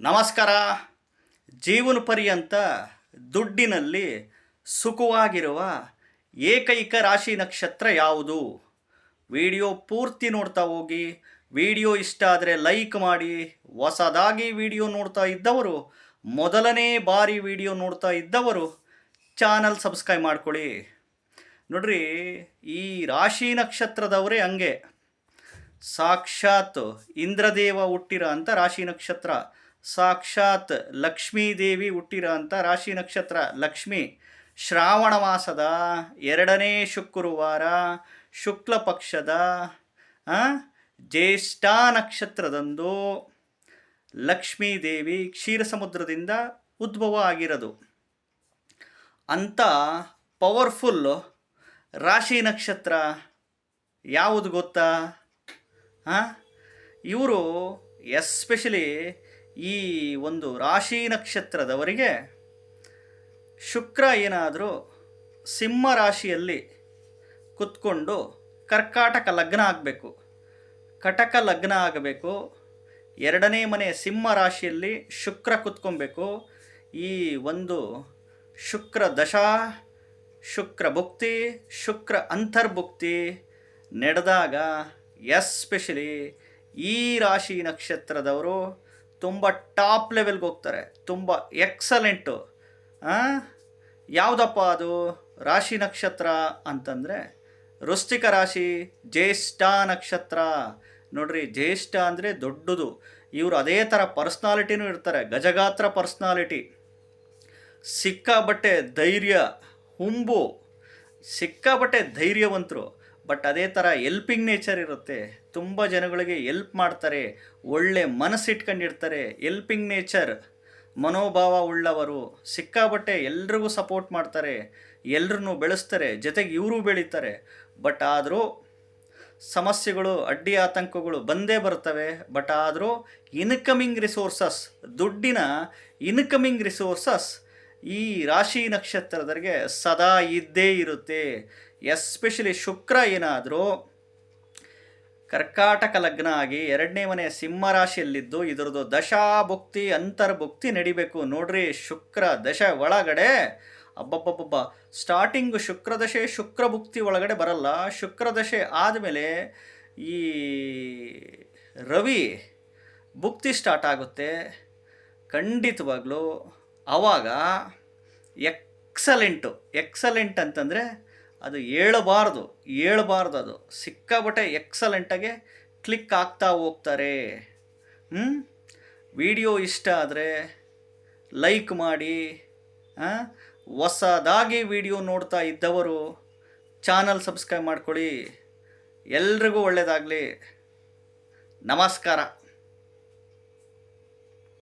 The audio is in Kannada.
ನಮಸ್ಕಾರ. ಜೀವನ ಪರ್ಯಂತ ದುಡ್ಡಿನಲ್ಲಿ ಸುಖವಾಗಿರುವ ಏಕೈಕ ರಾಶಿ ನಕ್ಷತ್ರ ಯಾವುದು? ವಿಡಿಯೋ ಪೂರ್ತಿ ನೋಡ್ತಾ ಹೋಗಿ. ವಿಡಿಯೋ ಇಷ್ಟ ಆದರೆ ಲೈಕ್ ಮಾಡಿ. ಹೊಸದಾಗಿ ವಿಡಿಯೋ ನೋಡ್ತಾ ಇದ್ದವರು, ಮೊದಲನೇ ಬಾರಿ ವಿಡಿಯೋ ನೋಡ್ತಾ ಇದ್ದವರು ಚಾನಲ್ ಸಬ್ಸ್ಕ್ರೈಬ್ ಮಾಡ್ಕೊಳ್ಳಿ. ನೋಡ್ರಿ, ಈ ರಾಶಿ ನಕ್ಷತ್ರದವರೇ ಹಂಗೆ. ಸಾಕ್ಷಾತ್ ಇಂದ್ರದೇವ ಹುಟ್ಟಿರೋ ಅಂಥ ರಾಶಿ ನಕ್ಷತ್ರ, ಸಾಕ್ಷಾತ್ ಲಕ್ಷ್ಮೀದೇವಿ ಹುಟ್ಟಿರೋ ಅಂಥ ರಾಶಿ ನಕ್ಷತ್ರ. ಲಕ್ಷ್ಮಿ ಶ್ರಾವಣ ಮಾಸದ 2ನೇ ಶುಕ್ರವಾರ ಶುಕ್ಲ ಪಕ್ಷದ ಜ್ಯೇಷ್ಠ ನಕ್ಷತ್ರದಂದು ಲಕ್ಷ್ಮೀದೇವಿ ಕ್ಷೀರ ಸಮುದ್ರದಿಂದ ಉದ್ಭವ ಆಗಿರೋದು. ಅಂಥ ಪವರ್ಫುಲ್ ರಾಶಿ ನಕ್ಷತ್ರ ಯಾವುದು ಗೊತ್ತಾ? ಇವರು ಎಸ್ಪೆಷಲಿ ಈ ಒಂದು ರಾಶಿ ನಕ್ಷತ್ರದವರಿಗೆ ಶುಕ್ರ ಏನಾದರೂ ಸಿಂಹ ರಾಶಿಯಲ್ಲಿ ಕುತ್ಕೊಂಡು ಕರ್ಕಾಟಕ ಲಗ್ನ ಆಗಬೇಕು, ಕಟಕ ಲಗ್ನ ಆಗಬೇಕು. 2ನೇ ಮನೆ ಸಿಂಹ ರಾಶಿಯಲ್ಲಿ ಶುಕ್ರ ಕುತ್ಕೊಬೇಕು. ಈ ಒಂದು ಶುಕ್ರ ದಶಾ, ಶುಕ್ರ ಭುಕ್ತಿ, ಶುಕ್ರ ಅಂತರ್ಭುಕ್ತಿ ನಡೆದಾಗ ಎಸ್ಪೆಷಲಿ ಈ ರಾಶಿ ನಕ್ಷತ್ರದವರು ತುಂಬ ಟಾಪ್ ಲೆವೆಲ್ಗೆ ಹೋಗ್ತಾರೆ. ತುಂಬ ಎಕ್ಸಲೆಂಟು. ಯಾವುದಪ್ಪ ಅದು ರಾಶಿ ನಕ್ಷತ್ರ ಅಂತಂದರೆ ವೃಶ್ಚಿಕ ರಾಶಿ, ಜ್ಯೇಷ್ಠ ನಕ್ಷತ್ರ. ನೋಡ್ರಿ, ಜ್ಯೇಷ್ಠ ಅಂದರೆ ದೊಡ್ಡದು. ಇವರು ಅದೇ ಥರ ಪರ್ಸ್ನಾಲಿಟಿನೂ ಇರ್ತಾರೆ, ಗಜಗಾತ್ರ ಪರ್ಸ್ನಾಲಿಟಿ. ಸಿಕ್ಕಾಬಟ್ಟೆ ಧೈರ್ಯ, ಹುಂಬು, ಸಿಕ್ಕಾಬಟ್ಟೆ ಧೈರ್ಯವಂತರು. ಬಟ್ ಅದೇ ಥರ ಎಲ್ಪಿಂಗ್ ನೇಚರ್ ಇರುತ್ತೆ. ತುಂಬ ಜನಗಳಿಗೆ ಎಲ್ಪ್ ಮಾಡ್ತಾರೆ, ಒಳ್ಳೆ ಮನಸ್ಸಿಟ್ಕೊಂಡಿರ್ತಾರೆ. ಎಲ್ಪಿಂಗ್ ನೇಚರ್ ಮನೋಭಾವ ಉಳ್ಳವರು. ಸಿಕ್ಕಾಬಟ್ಟೆ ಎಲ್ರಿಗೂ ಸಪೋರ್ಟ್ ಮಾಡ್ತಾರೆ, ಎಲ್ರನ್ನೂ ಬೆಳೆಸ್ತಾರೆ, ಜೊತೆಗೆ ಇವರು ಬೆಳೀತಾರೆ. ಬಟ್ ಆದರೂ ಸಮಸ್ಯೆಗಳು, ಅಡ್ಡಿ ಆತಂಕಗಳು ಬಂದೇ ಬರ್ತವೆ. ಬಟ್ ಆದರೂ ಇನ್ಕಮಿಂಗ್ ರಿಸೋರ್ಸಸ್, ದುಡ್ಡಿನ ಇನ್ಕಮಿಂಗ್ ರಿಸೋರ್ಸಸ್ ಈ ರಾಶಿ ನಕ್ಷತ್ರದವರಿಗೆ ಸದಾ ಇದ್ದೇ ಇರುತ್ತೆ. ಎಸ್ಪೆಷಲಿ ಶುಕ್ರ ಏನಾದರೂ ಕರ್ಕಾಟಕ ಲಗ್ನ ಆಗಿ 2ನೇ ಮನೆ ಸಿಂಹ ರಾಶಿಯಲ್ಲಿದ್ದು ಇದರದ್ದು ದಶಾಭುಕ್ತಿ ಅಂತರ್ಭುಕ್ತಿ ನಡಿಬೇಕು. ನೋಡ್ರಿ, ಶುಕ್ರ ದಶೆ ಒಳಗಡೆ ಅಬ್ಬಬ್ಬಬ್ಬ ಸ್ಟಾರ್ಟಿಂಗು ಶುಕ್ರದಶೆ ಶುಕ್ರಭುಕ್ತಿ ಒಳಗಡೆ ಬರಲ್ಲ. ಶುಕ್ರದಶೆ ಆದಮೇಲೆ ಈ ರವಿ ಭುಕ್ತಿ ಸ್ಟಾರ್ಟ್ ಆಗುತ್ತೆ. ಖಂಡಿತವಾಗ್ಲೂ ಆವಾಗ ಎಕ್ಸಲೆಂಟ್ ಅಂತಂದರೆ ಅದು ಹೇಳಬಾರ್ದು. ಅದು ಸಿಕ್ಕಾಬಟ್ಟೆ ಎಕ್ಸಲೆಂಟಾಗೆ ಕ್ಲಿಕ್ ಆಗ್ತಾ ಹೋಗ್ತಾರೆ. ವಿಡಿಯೋ ಇಷ್ಟ ಆದರೆ ಲೈಕ್ ಮಾಡಿ. ಹೊಸದಾಗಿ ವಿಡಿಯೋ ನೋಡ್ತಾ ಇದ್ದವರು ಚಾನಲ್ ಸಬ್ಸ್ಕ್ರೈಬ್ ಮಾಡ್ಕೊಳ್ಳಿ. ಎಲ್ರಿಗೂ ಒಳ್ಳೆಯದಾಗಲಿ. ನಮಸ್ಕಾರ.